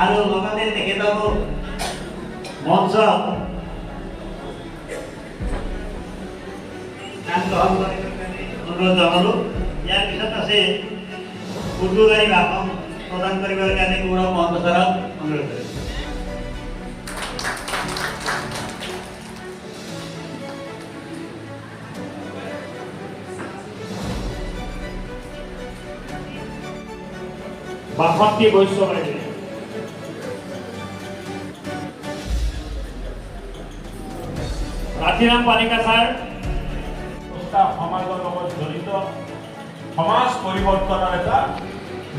আৰু লগতে তেখেতক মঞ্চ গান গ্ৰহণ কৰিবলৈ অনুৰোধ জনালোঁ। ইয়াৰ পিছত আছে উদ্যোগী ভাষণ প্ৰদান কৰিবৰ কাৰণে গৌৰৱ মহন্ত ছাৰক অনুৰোধ কৰিছোঁ। বাসন্তী বৈশ্য বাইদেউ ৰাতিৰাম পানিকা ছাৰ সমাজৰ লগত জড়িত সমাজ পৰিৱৰ্তনৰ এটা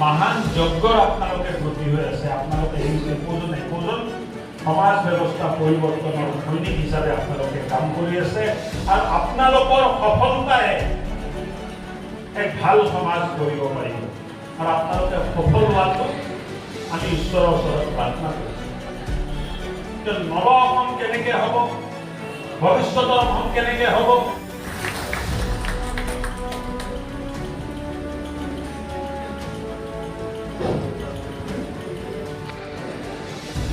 মহান যজ্ঞৰ আপোনালোকে ব্ৰতী হৈ আছে। আপোনালোকে এই একোজন সমাজ ব্যৱস্থা পৰিৱৰ্তনৰ সৈনিক হিচাপে আপোনালোকে কাম কৰি আছে আৰু আপোনালোকৰ সফলতাৰে এক ভাল সমাজ কৰিব পাৰিব আৰু আপোনালোকে সফল হোৱাটো আমি ঈশ্বৰৰ ওচৰত প্ৰাৰ্থনা কৰিছোঁ। নৱ অসম কেনেকৈ হ'ব, ভৱিষ্যতৰ অসম কেনেকৈ হ'ব,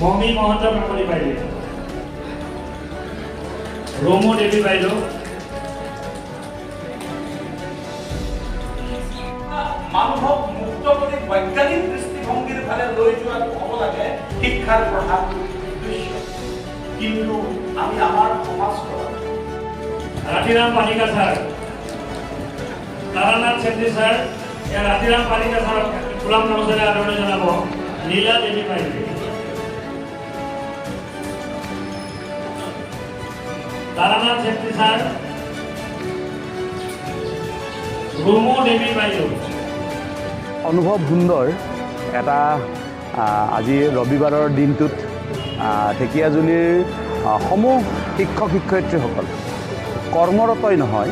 মমী মহন্ত কাকলি বাইদেউ, ৰুমু দেৱী বাইদেউ, মানুহক মুক্ত কৰি বৈজ্ঞানিক দৃষ্টিভংগীৰ ফালে লৈ যোৱাটো হ'ব লাগে শিক্ষাৰ প্ৰধান উদ্দেশ্য। কিন্তু আমি আমাৰ সমাজখনত ৰাতিৰাম পানিকা ছাৰ, তাৰানাথ ছেত্ৰী ছাৰ, ইয়াৰ ৰাতিৰাম পানিকা ছাৰক গোলাম নমস্কাৰে আদৰণি জনাব। লীলা দেৱী বাইদেউ, তাৰানাথ ছেত্ৰী ছাৰ, ৰুমু দেৱী বাইদেউ। অনুভৱ সুন্দৰ এটা আজি ৰবিবাৰৰ দিনটোত ঢেকীয়াজুলিৰ সমূহ শিক্ষক শিক্ষয়িত্ৰীসকল কৰ্মৰতই নহয়,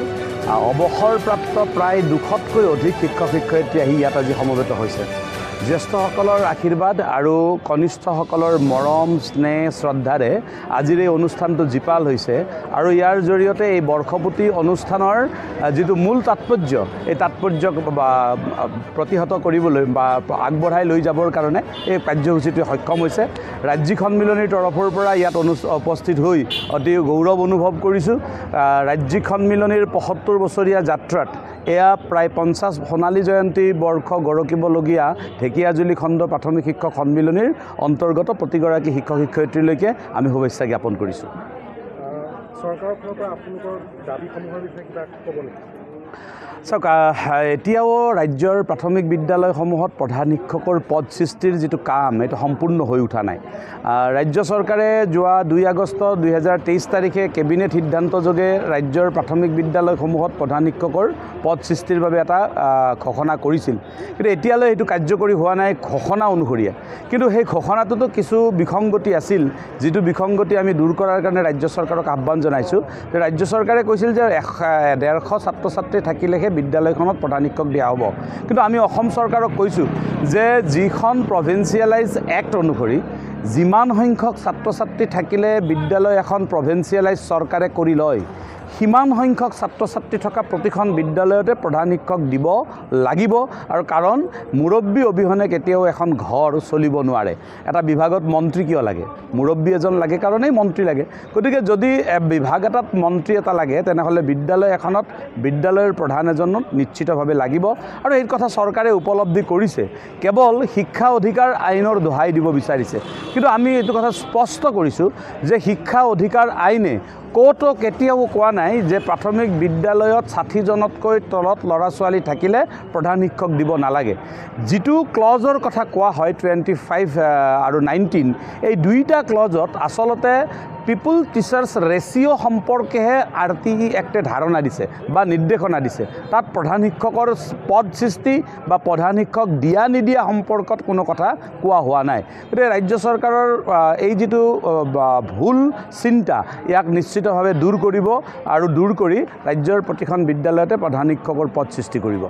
অৱসৰপ্ৰাপ্ত প্ৰায় 200তকৈ অধিক শিক্ষক শিক্ষয়িত্ৰী আহি ইয়াত আজি সমবেত হৈছে। জ্যেষ্ঠসকলৰ আশীৰ্বাদ আৰু কনিষ্ঠসকলৰ মৰম স্নেহ শ্ৰদ্ধাৰে আজিৰ এই অনুষ্ঠানটো জীপাল হৈছে আৰু ইয়াৰ জৰিয়তে এই বৰ্ষপূৰ্তি অনুষ্ঠানৰ যিটো মূল তাৎপৰ্য, এই তাৎপৰ্যক প্ৰতিহত কৰিবলৈ বা আগবঢ়াই লৈ যাবৰ কাৰণে এই কাৰ্যসূচীটোৱে সক্ষম হৈছে। ৰাজ্যিক সন্মিলনীৰ তৰফৰ পৰা ইয়াত উপস্থিত হৈ অতি গৌৰৱ অনুভৱ কৰিছোঁ। ৰাজ্যিক সন্মিলনীৰ ৭৫ বছৰীয়া যাত্ৰাত এয়া প্ৰায় 50 সোণালী জয়ন্তী বৰ্ষ গৰকিবলগীয়া ঢেকীয়াজুলি খণ্ড প্ৰাথমিক শিক্ষক সন্মিলনীৰ অন্তৰ্গত প্ৰতিগৰাকী শিক্ষক শিক্ষয়িত্ৰীলৈকে আমি শুভেচ্ছা জ্ঞাপন কৰিছোঁ। চৰকাৰৰ ফালৰ পৰা আপোনালোকৰ দাবীসমূহৰ বিষয়ে কিবা ক'ব নেকি? চাওক, এতিয়াও ৰাজ্যৰ প্ৰাথমিক বিদ্যালয়সমূহত প্ৰধান শিক্ষকৰ পদ সৃষ্টিৰ যিটো কাম, এইটো সম্পূৰ্ণ হৈ উঠা নাই। ৰাজ্য চৰকাৰে যোৱা 2 আগষ্ট 2023 তাৰিখে কেবিনেট সিদ্ধান্তযোগে ৰাজ্যৰ প্ৰাথমিক বিদ্যালয়সমূহত প্ৰধান শিক্ষকৰ পদ সৃষ্টিৰ বাবে এটা ঘোষণা কৰিছিল, কিন্তু এতিয়ালৈ এইটো কাৰ্যকৰী হোৱা নাই ঘোষণা অনুসৰিয়ে। কিন্তু সেই ঘোষণাটোতো কিছু বিসংগতি আছিল, যিটো বিসংগতি আমি দূৰ কৰাৰ কাৰণে ৰাজ্য চৰকাৰক আহ্বান জনাইছোঁ। ৰাজ্য চৰকাৰে কৈছিল যে 150 ছাত্ৰ ছাত্ৰী থাকিলেহে বিদ্যালয়খনত প্ৰধান শিক্ষক দিয়া হ'ব, কিন্তু আমি অসম চৰকাৰক কৈছোঁ যে যিখন প্ৰভিন্সিয়েলাইজ এক্ট অনুসৰি যিমান সংখ্যক ছাত্ৰ ছাত্ৰী থাকিলে বিদ্যালয় এখন প্ৰভিন্সিয়েলাইজ চৰকাৰে কৰি লয়, সিমান সংখ্যক ছাত্ৰ ছাত্ৰী থকা প্ৰতিখন বিদ্যালয়তে প্ৰধান শিক্ষক দিব লাগিব। আৰু কাৰণ মুৰব্বী অবিহনে কেতিয়াও এখন ঘৰ চলিব নোৱাৰে। এটা বিভাগত মন্ত্ৰী কিয় লাগে? মুৰব্বী এজন লাগে কাৰণেই মন্ত্ৰী লাগে। গতিকে যদি বিভাগ এটাত মন্ত্ৰী এটা লাগে, তেনেহ'লে বিদ্যালয় এখনত বিদ্যালয়ৰ প্ৰধান এজন নিশ্চিতভাৱে লাগিব। আৰু এই কথা চৰকাৰে উপলব্ধি কৰিছে, কেৱল শিক্ষা অধিকাৰ আইনৰ দোহাই দিব বিচাৰিছে। কিন্তু আমি এইটো কথা স্পষ্ট কৰিছোঁ যে শিক্ষা অধিকাৰ আইনে ক'তো কেতিয়াও কোৱা নাই যে প্ৰাথমিক বিদ্যালয়ত 60জনতকৈ তলত ল'ৰা ছোৱালী থাকিলে প্ৰধান শিক্ষক দিব নালাগে। যিটো ক্লজৰ কথা কোৱা হয় 25 আৰু 19, এই দুইটা ক্লজত আচলতে পিপুল টিচাৰ্ছ ৰেচিঅ' সম্পৰ্কেহে RTE এক্টে ধাৰণা দিছে বা নিৰ্দেশনা দিছে। তাত প্ৰধান শিক্ষকৰ পদ সৃষ্টি বা প্ৰধান শিক্ষক দিয়া নিদিয়া সম্পৰ্কত কোনো কথা কোৱা হোৱা নাই। গতিকে ৰাজ্য চৰকাৰৰ এই যিটো ভুল চিন্তা, ইয়াক নিশ্চিতভাৱে দূৰ কৰিব আৰু দূৰ কৰি ৰাজ্যৰ প্ৰতিখন বিদ্যালয়তে প্ৰধান শিক্ষকৰ পদ সৃষ্টি কৰিব।